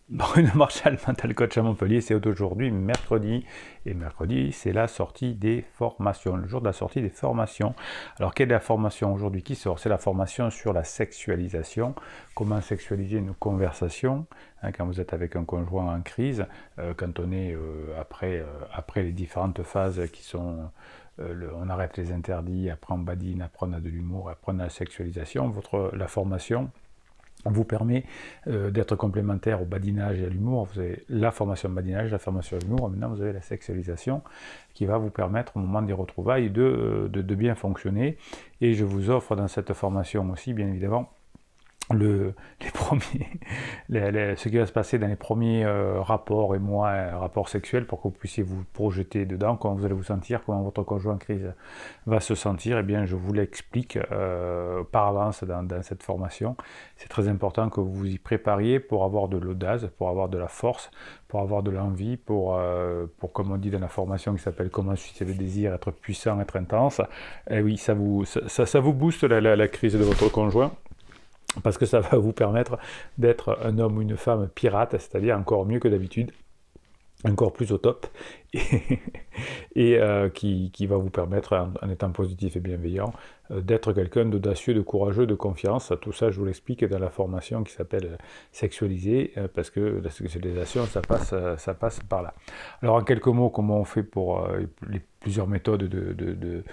Bruno Marchal, mental coach à Montpellier, c'est aujourd'hui mercredi. Et mercredi, c'est la sortie des formations, le jour de la sortie des formations. Alors, quelle est la formation aujourd'hui qui sort? C'est la formation sur la sexualisation. Comment sexualiser une conversation hein, quand vous êtes avec un conjoint en crise, quand on est après les différentes phases qui sont on arrête les interdits, après on badine, après on a de l'humour, après on a la sexualisation. La formation vous permet d'être complémentaire au badinage et à l'humour. Vous avez la formation badinage, la formation à l'humour, maintenant vous avez la sexualisation qui va vous permettre au moment des retrouvailles de bien fonctionner. Et je vous offre dans cette formation aussi, bien évidemment, les premiers, ce qui va se passer dans les premiers rapports et mois, rapports sexuels, pour que vous puissiez vous projeter dedans, comment vous allez vous sentir, comment votre conjoint en crise va se sentir, eh bien je vous l'explique par avance dans cette formation. C'est très important que vous vous y prépariez pour avoir de l'audace, pour avoir de la force, pour avoir de l'envie, pour comme on dit dans la formation qui s'appelle Comment susciter le désir, être puissant, être intense. Et oui, ça vous booste la crise de votre conjoint, parce que ça va vous permettre d'être un homme ou une femme pirate, c'est-à-dire encore mieux que d'habitude, encore plus au top, et qui va vous permettre, en étant positif et bienveillant, d'être quelqu'un d'audacieux, de courageux, de confiance. Tout ça, je vous l'explique dans la formation qui s'appelle Sexualiser, parce que la sexualisation, ça passe par là. Alors, en quelques mots, comment on fait pour les plusieurs méthodes de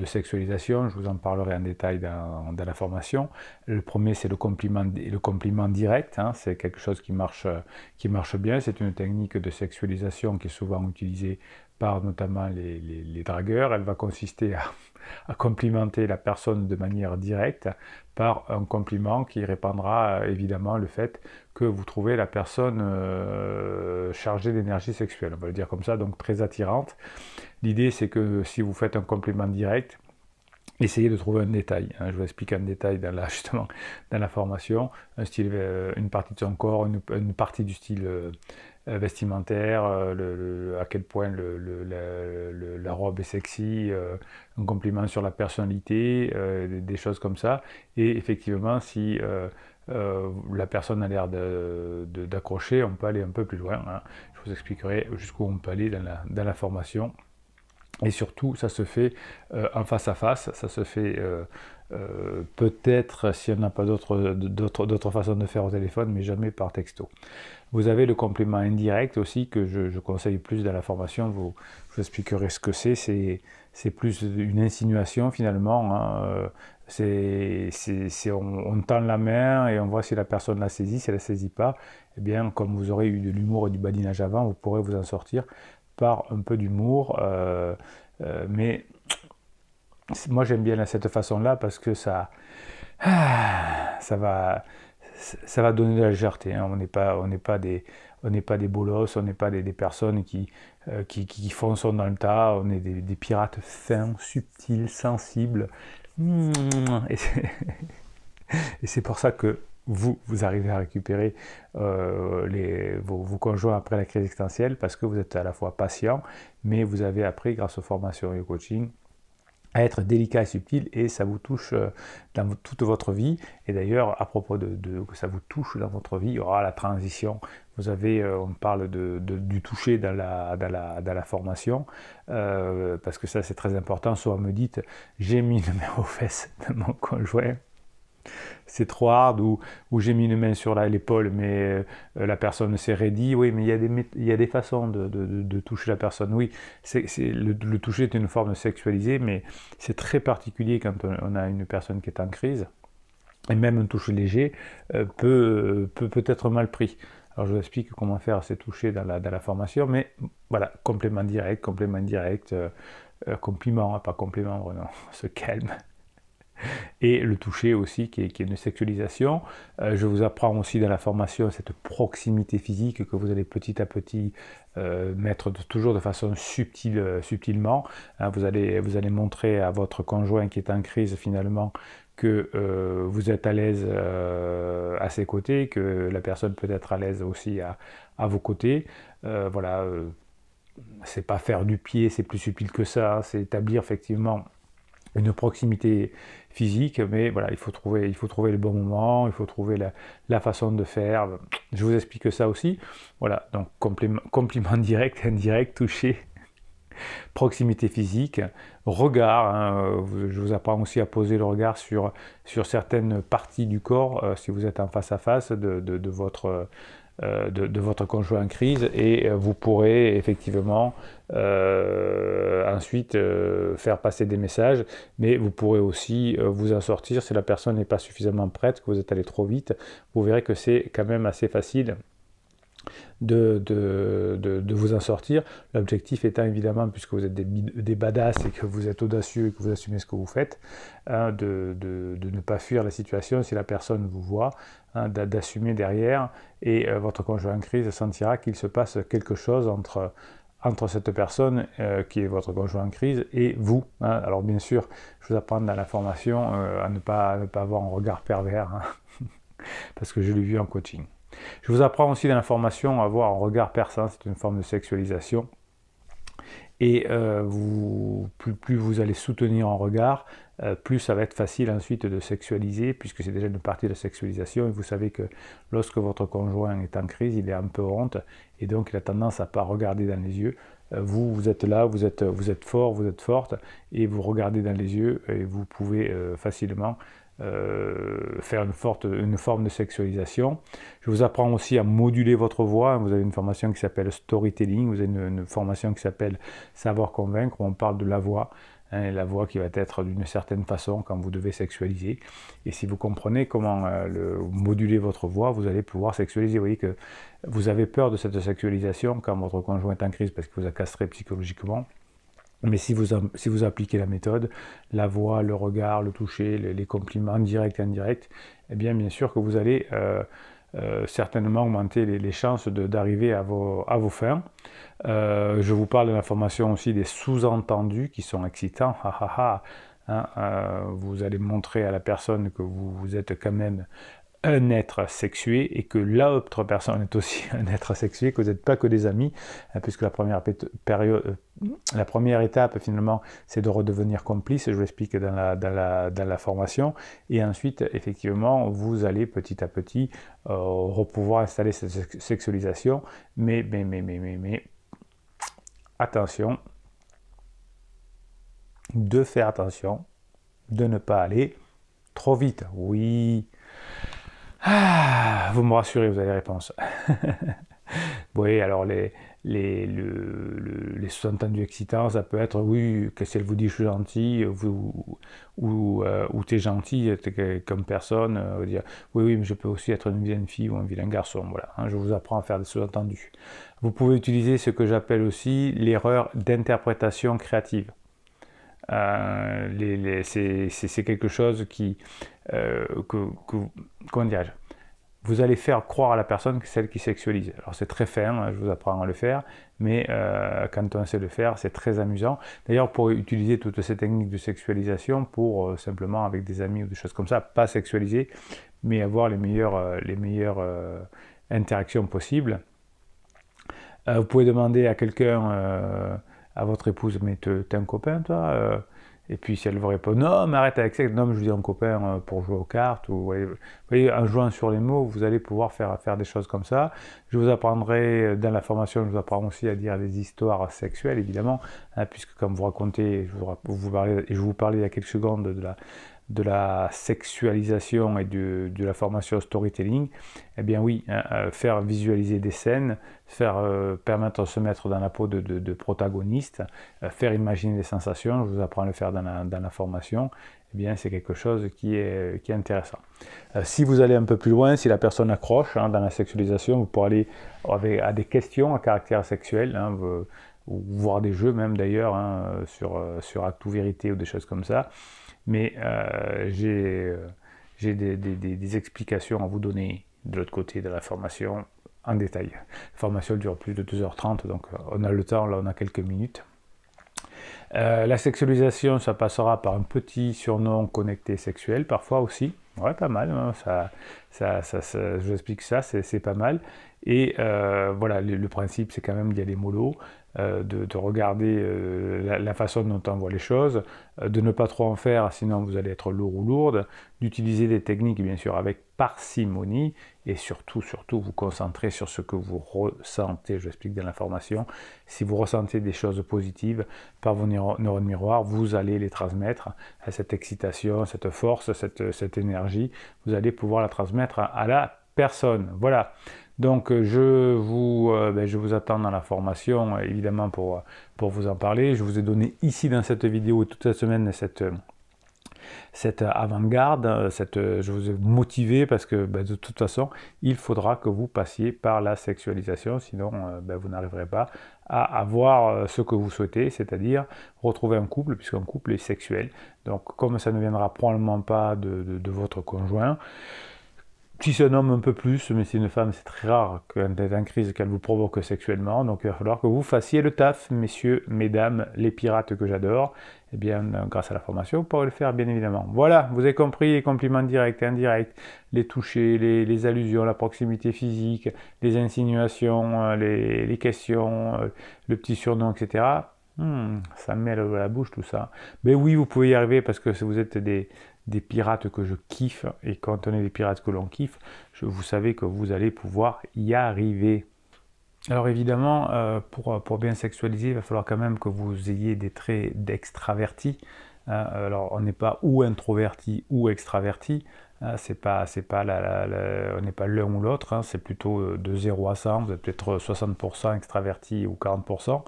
sexualisation? Je vous en parlerai en détail dans la formation. Le premier, c'est le compliment direct, hein, c'est quelque chose qui marche bien. C'est une technique de sexualisation qui est souvent utilisée par notamment les dragueurs. Elle va consister à complimenter la personne de manière directe par un compliment qui répandra évidemment le fait que vous trouvez la personne chargée d'énergie sexuelle, on va le dire comme ça, donc très attirante. L'idée, c'est que si vous faites un compliment direct, essayez de trouver un détail. Hein. Je vous explique un détail justement dans la formation, un style, une partie de son corps, une partie du style vestimentaire, à quel point la robe est sexy, un compliment sur la personnalité, des choses comme ça. Et effectivement, si la personne a l'air d'accrocher, on peut aller un peu plus loin. Hein. Je vous expliquerai jusqu'où on peut aller dans la formation. Et surtout, ça se fait en face à face, ça se fait peut-être, si on n'a pas d'autres façons de faire au téléphone, mais jamais par texto. Vous avez le complément indirect aussi, que je conseille plus dans la formation, je vous expliquerai ce que c'est plus une insinuation finalement, hein. On tend la main et on voit si la personne la saisit, si elle ne la saisit pas, eh bien comme vous aurez eu de l'humour et du badinage avant, vous pourrez vous en sortir par un peu d'humour, mais moi j'aime bien cette façon-là parce que ça va donner de la légèreté. Hein. On n'est pas des bolosses, on n'est pas des personnes qui foncent dans le tas. On est des pirates fins, subtils, sensibles. Et c'est pour ça que vous arrivez à récupérer vos conjoints après la crise existentielle, parce que vous êtes à la fois patient, mais vous avez appris, grâce aux formations et au coaching, à être délicat et subtil, et ça vous touche dans toute votre vie. Et d'ailleurs, à propos que ça vous touche dans votre vie, il y aura la transition. Vous avez, on parle du toucher dans la formation, parce que ça c'est très important. Soit me dites, j'ai mis une main aux fesses de mon conjoint, c'est trop hard, ou j'ai mis une main sur l'épaule, mais la personne s'est raidie. Oui, mais il y a des façons de toucher la personne. Oui, le toucher est une forme sexualisée, mais c'est très particulier quand on a une personne qui est en crise. Et même un toucher léger peut être mal pris. Alors je vous explique comment faire ces touchés dans la formation, mais voilà, complément direct, compliment, hein, pas complément, non, on se calme. Et le toucher aussi, qui est une sexualisation. Je vous apprends aussi dans la formation cette proximité physique que vous allez petit à petit mettre toujours de façon subtilement. Hein, vous allez montrer à votre conjoint qui est en crise finalement que vous êtes à l'aise à ses côtés, que la personne peut être à l'aise aussi à vos côtés. Voilà, c'est pas faire du pied, c'est plus subtil que ça, hein, c'est établir effectivement une proximité physique, mais voilà, il faut trouver le bon moment, il faut trouver la façon de faire. Je vous explique ça aussi. Voilà, donc compliment direct, indirect, toucher, proximité physique, regard, hein, je vous apprends aussi à poser le regard sur certaines parties du corps, si vous êtes en face à face de votre conjoint en crise, et vous pourrez effectivement ensuite faire passer des messages, mais vous pourrez aussi vous en sortir si la personne n'est pas suffisamment prête, que vous êtes allé trop vite. Vous verrez que c'est quand même assez facile de vous en sortir. L'objectif étant évidemment, puisque vous êtes des badass et que vous êtes audacieux et que vous assumez ce que vous faites, hein, de ne pas fuir la situation si la personne vous voit, hein, d'assumer derrière, et votre conjoint en crise sentira qu'il se passe quelque chose entre cette personne qui est votre conjoint en crise et vous. Hein. Alors bien sûr, je vous apprends dans la formation à ne pas avoir un regard pervers, hein, parce que je l'ai vu en coaching. Je vous apprends aussi dans la formation à avoir un regard perçant, c'est une forme de sexualisation. Et plus vous allez soutenir un regard, plus ça va être facile ensuite de sexualiser, puisque c'est déjà une partie de la sexualisation. Et vous savez que lorsque votre conjoint est en crise, il est un peu honte, et donc il a tendance à ne pas regarder dans les yeux. Vous êtes là, vous êtes fort, vous êtes forte, et vous regardez dans les yeux, et vous pouvez facilement faire une forme de sexualisation. Je vous apprends aussi à moduler votre voix. Vous avez une formation qui s'appelle storytelling, vous avez une formation qui s'appelle savoir convaincre, où on parle de la voix, hein, la voix qui va être d'une certaine façon quand vous devez sexualiser. Et si vous comprenez comment moduler votre voix, vous allez pouvoir sexualiser. Vous voyez que vous avez peur de cette sexualisation quand votre conjoint est en crise parce qu'il vous a castré psychologiquement. Mais si vous appliquez la méthode, la voix, le regard, le toucher, les compliments directs et indirects, eh bien sûr que vous allez certainement augmenter les chances d'arriver à vos fins. Je vous parle de la formation aussi des sous-entendus qui sont excitants. Hein, vous allez montrer à la personne que vous êtes quand même un être sexué et que l'autre personne est aussi un être sexué, que vous n'êtes pas que des amis, puisque la première étape finalement c'est de redevenir complice, je vous l'explique dans la formation, et ensuite effectivement vous allez petit à petit pouvoir installer cette sexualisation, mais attention, de faire attention, de ne pas aller trop vite. Oui. Vous me rassurez, vous avez les réponses. Oui, alors les sous-entendus excitants, ça peut être oui, que si elle vous dit je suis gentil, ou t'es gentil comme personne, dire oui, mais je peux aussi être une vilaine fille ou un vilain garçon. Voilà, hein, je vous apprends à faire des sous-entendus. Vous pouvez utiliser ce que j'appelle aussi l'erreur d'interprétation créative. C'est quelque chose qui, comment dirais-je, vous allez faire croire à la personne que c'est celle qui sexualise. Alors c'est très fin, hein, je vous apprends à le faire, mais quand on sait le faire, c'est très amusant. D'ailleurs, pour utiliser toutes ces techniques de sexualisation, pour simplement avec des amis ou des choses comme ça, pas sexualiser, mais avoir les meilleures interactions possibles. Vous pouvez demander à quelqu'un, à votre épouse, mais t'es un copain toi et puis si elle vous répond non, mais arrête avec ça, non, mais je dis un copain pour jouer aux cartes, ou vous voyez, en jouant sur les mots, vous allez pouvoir faire des choses comme ça. Je vous apprendrai dans la formation, je vous apprends aussi à dire des histoires sexuelles, évidemment, hein, puisque comme vous racontez, je vous parlais il y a quelques secondes de la sexualisation et de la formation storytelling, eh bien oui, hein, faire visualiser des scènes, permettre de se mettre dans la peau de protagonistes, faire imaginer des sensations, je vous apprends à le faire dans la formation, eh bien c'est quelque chose qui est intéressant. Si vous allez un peu plus loin, si la personne accroche, hein, dans la sexualisation, vous pourrez aller à des questions à caractère sexuel, hein, ou voir des jeux même d'ailleurs, hein, sur Acte ou Vérité ou des choses comme ça. Mais j'ai des explications à vous donner de l'autre côté de la formation en détail. La formation dure plus de 2h30, donc on a le temps, là on a quelques minutes. La sexualisation, ça passera par un petit surnom connecté sexuel, parfois aussi. Ouais, pas mal, hein, je vous explique ça, c'est pas mal. Et voilà, le principe, c'est quand même d'y aller mollo, de regarder la façon dont on voit les choses, de ne pas trop en faire, sinon vous allez être lourd ou lourde, d'utiliser des techniques, bien sûr, avec parcimonie, et surtout, vous concentrer sur ce que vous ressentez. Je l'explique dans la formation. Si vous ressentez des choses positives par vos neurones miroirs, vous allez les transmettre à cette excitation, cette force, cette énergie. Vous allez pouvoir la transmettre à la personne. Voilà. Donc je vous attends dans la formation, évidemment, pour vous en parler. Je vous ai donné ici dans cette vidéo toute la semaine cette avant-garde, je vous ai motivé parce que de toute façon, il faudra que vous passiez par la sexualisation, sinon vous n'arriverez pas à avoir ce que vous souhaitez, c'est-à-dire retrouver un couple, puisqu'un couple est sexuel. Donc comme ça ne viendra probablement pas de votre conjoint, si c'est un homme, un peu plus, mais si c'est une femme, c'est très rare quand elle est en crise qu'elle vous provoque sexuellement. Donc il va falloir que vous fassiez le taf, messieurs, mesdames, les pirates que j'adore. Eh bien, grâce à la formation, vous pourrez le faire, bien évidemment. Voilà, vous avez compris les compliments directs et indirects, les touchés, les allusions, la proximité physique, les insinuations, les questions, le petit surnom, etc. Ça me met à la bouche tout ça. Mais oui, vous pouvez y arriver parce que vous êtes des pirates que je kiffe, et quand on est des pirates que l'on kiffe, vous savez que vous allez pouvoir y arriver. Alors évidemment, pour bien sexualiser, il va falloir quand même que vous ayez des traits d'extraverti. Alors on n'est pas ou introverti ou extraverti, on n'est pas l'un ou l'autre, c'est plutôt de 0 à 100, vous êtes peut-être 60% extraverti ou 40%.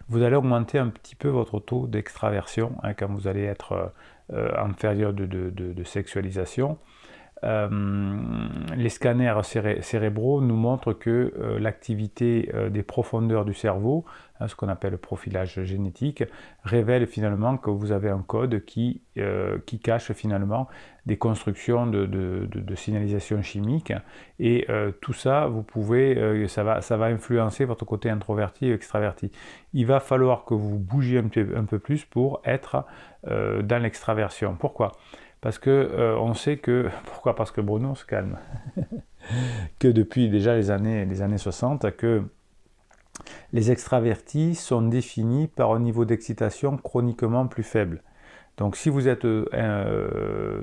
Vous allez augmenter un petit peu votre taux d'extraversion quand vous allez être en période de sexualisation. Les scanners cérébraux nous montrent que l'activité des profondeurs du cerveau, ce qu'on appelle le profilage génétique, révèle finalement que vous avez un code qui cache finalement des constructions de signalisation chimique, et tout ça, vous pouvez, ça va influencer votre côté introverti et extraverti. Il va falloir que vous bougiez un peu plus pour être dans l'extraversion. Pourquoi ? Parce que on sait que, pourquoi ? Parce que Bruno se calme, que depuis déjà les années 60, que les extravertis sont définis par un niveau d'excitation chroniquement plus faible. Donc si vous êtes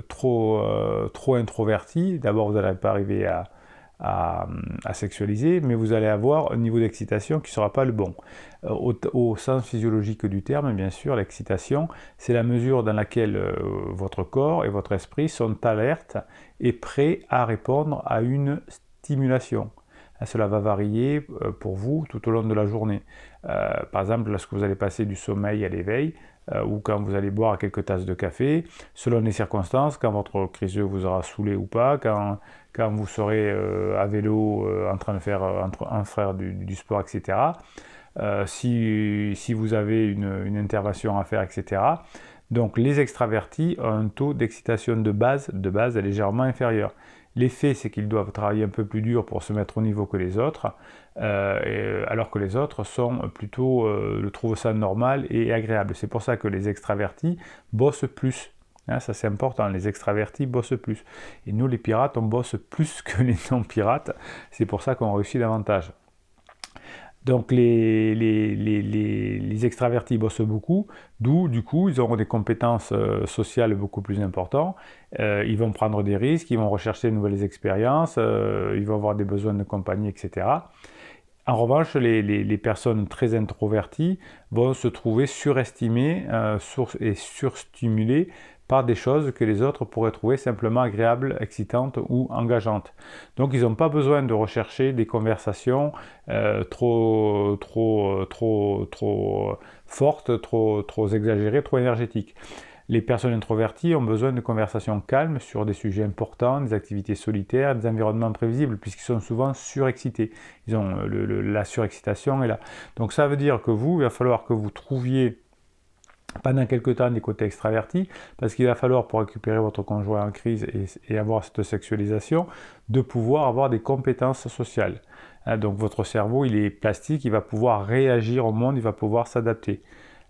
trop introverti, d'abord vous n'allez pas arriver à sexualiser, mais vous allez avoir un niveau d'excitation qui ne sera pas le bon. Au sens physiologique du terme, bien sûr, l'excitation, c'est la mesure dans laquelle votre corps et votre esprit sont alertes et prêts à répondre à une stimulation. Cela va varier pour vous tout au long de la journée. Par exemple, lorsque vous allez passer du sommeil à l'éveil, ou quand vous allez boire quelques tasses de café, selon les circonstances, quand votre criseux vous aura saoulé ou pas, quand vous serez à vélo en train de faire du sport, etc. Si vous avez une intervention à faire, etc. Donc les extravertis ont un taux d'excitation de base légèrement inférieur. L'effet, c'est qu'ils doivent travailler un peu plus dur pour se mettre au niveau que les autres, alors que les autres sont plutôt, trouvent ça normal et agréable. C'est pour ça que les extravertis bossent plus. Ça c'est important, les extravertis bossent plus. Et nous les pirates, on bosse plus que les non-pirates. C'est pour ça qu'on réussit davantage. Donc les extravertis bossent beaucoup, d'où du coup ils auront des compétences sociales beaucoup plus importantes, ils vont prendre des risques, ils vont rechercher de nouvelles expériences, ils vont avoir des besoins de compagnie, etc. En revanche, les personnes très introverties vont se trouver surestimées et surstimulées par des choses que les autres pourraient trouver simplement agréables, excitantes ou engageantes. Donc ils n'ont pas besoin de rechercher des conversations trop fortes, trop exagérées, trop énergétiques. Les personnes introverties ont besoin de conversations calmes sur des sujets importants, des activités solitaires, des environnements imprévisibles, puisqu'ils sont souvent surexcités. Ils ont la surexcitation est là. Donc ça veut dire que il va falloir que vous trouviez pendant quelque temps des côtés extravertis, parce qu'il va falloir, pour récupérer votre conjoint en crise et avoir cette sexualisation, de pouvoir avoir des compétences sociales. Donc votre cerveau, il est plastique, il va pouvoir réagir au monde, il va pouvoir s'adapter.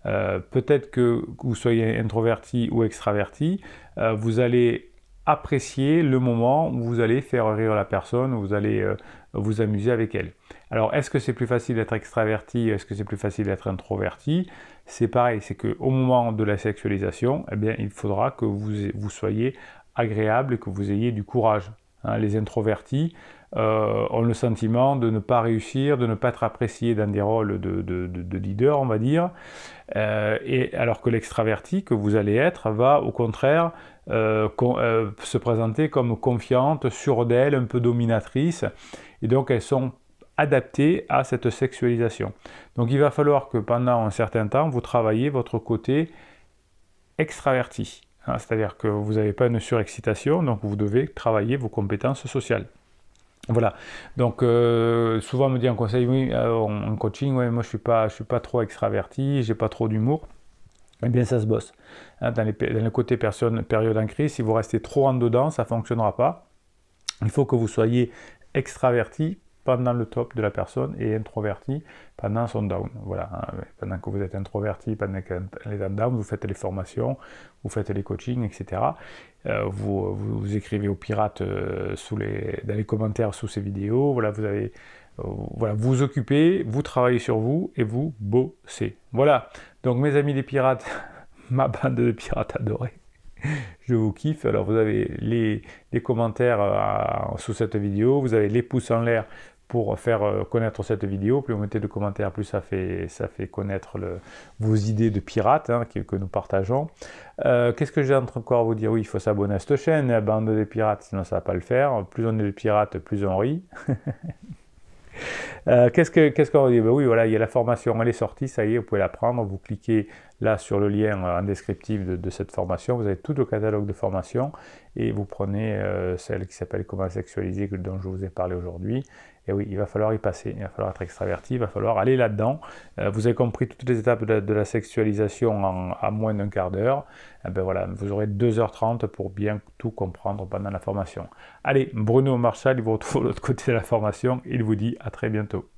Peut-être que vous soyez introverti ou extraverti, vous allez apprécier le moment où vous allez faire rire la personne, où vous allez vous amuser avec elle. Alors, est-ce que c'est plus facile d'être extraverti, est-ce que c'est plus facile d'être introverti? C'est pareil, c'est qu'au moment de la sexualisation, eh bien, il faudra que vous soyez agréable et que vous ayez du courage. Hein, les introvertis ont le sentiment de ne pas réussir, de ne pas être appréciés dans des rôles de leader, on va dire, et alors que l'extraverti que vous allez être va au contraire se présenter comme confiante, sûre d'elle, un peu dominatrice, et donc elles sont adaptées à cette sexualisation. Donc il va falloir que pendant un certain temps, vous travaillez votre côté extraverti. Hein, c'est-à-dire que vous n'avez pas une surexcitation, donc vous devez travailler vos compétences sociales. Voilà, donc souvent on me dit en conseil, oui, en coaching, ouais, moi je suis pas trop extraverti, j'ai pas trop d'humour. Eh bien ça se bosse. Hein, dans le côté période en crise, si vous restez trop en dedans, ça ne fonctionnera pas. Il faut que vous soyez extraverti pendant le top de la personne et introverti pendant son down. Voilà, hein, pendant que vous êtes introverti, pendant qu'elle est en down, vous faites les formations, vous faites les coachings, etc. Vous écrivez aux pirates dans les commentaires sous ces vidéos. Voilà, voilà, vous occupez, vous travaillez sur vous et vous bossez. Voilà, donc mes amis les pirates, ma bande de pirates adorés, je vous kiffe. Alors vous avez les commentaires sous cette vidéo, vous avez les pouces en l'air pour faire connaître cette vidéo. Plus vous mettez de commentaires, plus ça fait connaître vos idées de pirates hein, que nous partageons. Qu'est-ce que j'ai encore à vous dire? Oui, il faut s'abonner à cette chaîne, la bande des pirates, sinon ça ne va pas le faire. Plus on est de pirates, plus on rit. Qu'est-ce qu'on va dire? Ben oui, voilà, il y a la formation, elle est sortie, ça y est, vous pouvez la prendre. Vous cliquez là sur le lien en descriptif de cette formation. Vous avez tout le catalogue de formation et vous prenez celle qui s'appelle Comment sexualiser, dont je vous ai parlé aujourd'hui. Et oui, il va falloir y passer, il va falloir être extraverti, il va falloir aller là-dedans. Vous avez compris toutes les étapes de la sexualisation en moins d'un quart d'heure. Ben voilà, vous aurez 2h30 pour bien tout comprendre pendant la formation. Allez, Bruno Marchal, il vous retrouve de l'autre côté de la formation. Il vous dit à très bientôt.